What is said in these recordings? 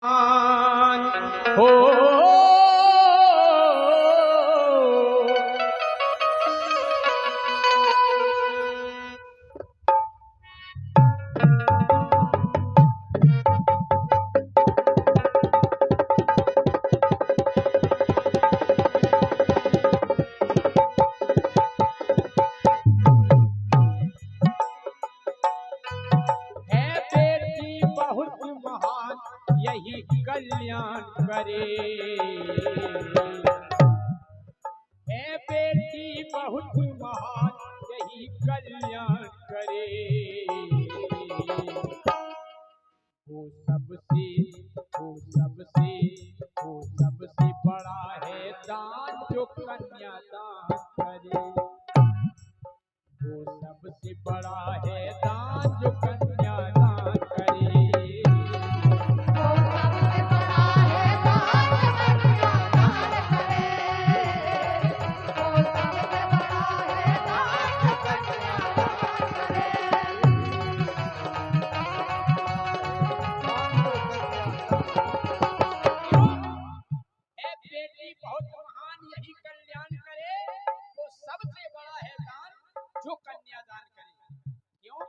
हो यही कल्याण करे। है बेटी बहुत महान यही कल्याण करे। वो सबसे बड़ा है दान जो कन्यादान करे। वो सबसे बड़ा है दान जो कन्यादान करे। जो कन्यादान करे। क्यों?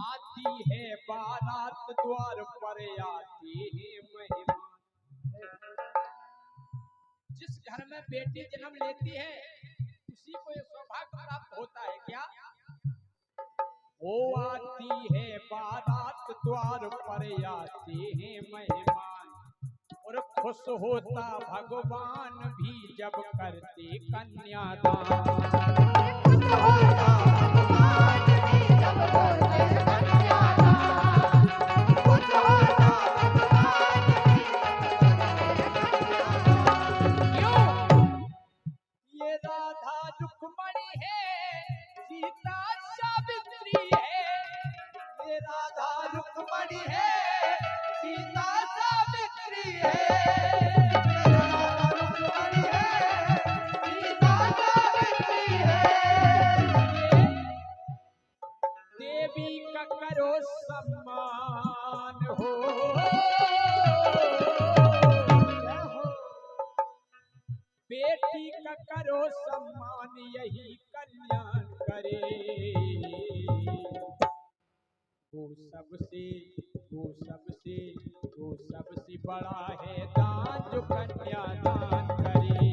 आती है बारात द्वार पर आती है मेहमान। जिस घर में बेटी जन्म लेती है उसी को ये सौभाग्य प्राप्त होता है। क्या? वो आती है बारात द्वार पर आती है मेहमान। और खुश होता भगवान भी जब करते कन्यादान। ये राधा रुक्मणी है, सीता सावित्री है। ये राधा रुक्मणी है, सीता सावित्री है। देवी का करो सम्मान हो। बेटी का करो सम्मान यही कल्याण करे। वो सबसे बड़ा है दान जो कन्यादान करे।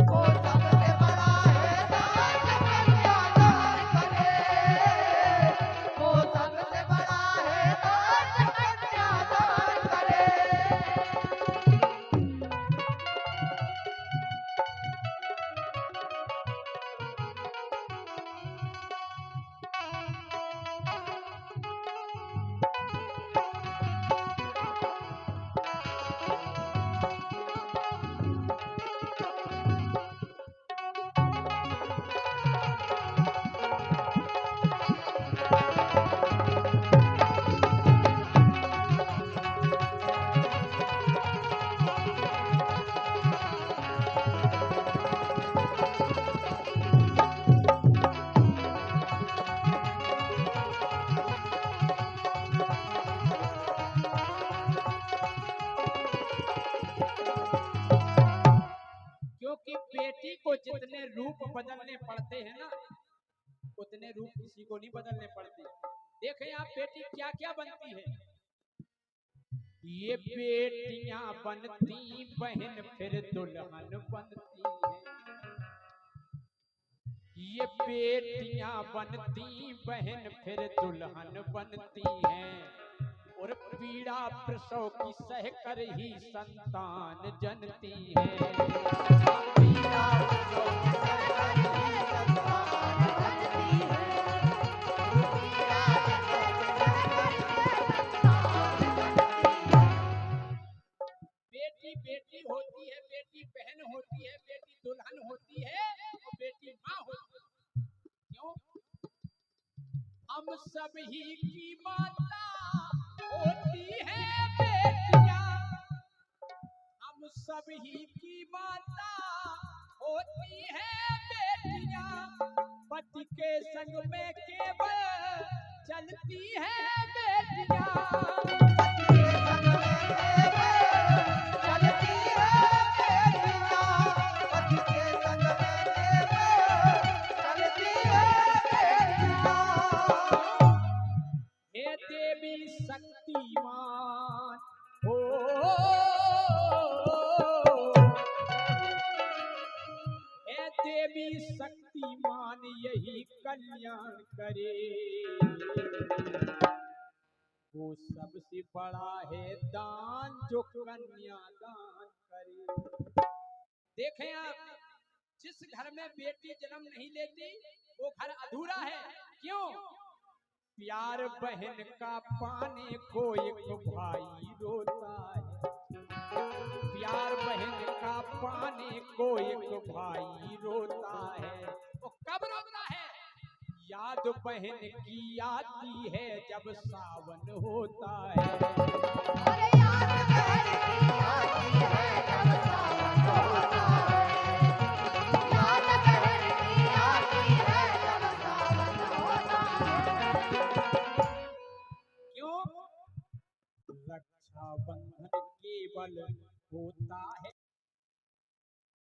वो सबसे बड़ा है दान जो कन्यादान करे। वो सबसे बड़ा है दान जो कन्यादान करे। बेटी को जितने रूप बदलने पड़ते हैं ना उतने रूप किसी को नहीं बदलने पड़ते। देखें आप बेटी क्या क्या बनती है। ये बेटियां बनती बहन फिर दुल्हन बनती है। ये बेटियां बनती बहन फिर दुल्हन बनती हैं। और पीड़ा प्रसव की सह कर ही संतान जनती है। पीड़ा प्रसव की सह कर ही संतान जनती है। पीड़ा प्रसव की सह कर ही संतान जनती है। बेटी बेटी होती है, बेटी बहन होती है, बेटी दुल्हन होती है और बेटी माँ होती है। क्यों? हम सब ही की माता होती है बेटियां। हम सब ही की माता होती है बेटियां। पति के संग में केवल चलती है बेटियां। देवी शक्तिमान हो, हे देवी शक्तिमान यही कल्याण करे, वो सबसे बड़ा है दान जो कन्या दान करे। देखें आप, जिस घर में बेटी जन्म नहीं लेती वो घर अधूरा है। क्यों? प्यार बहन का पाने को एक भाई रोता है, प्यार बहन का पाने को एक भाई रोता है। वो कब रोता है? याद बहन की आती है जब सावन होता है। अरे याद बहन की आती है जब सावन होता है, याद बहन की आती है जब सावन होता है। क्यों? रक्षा बंधन केवल होता है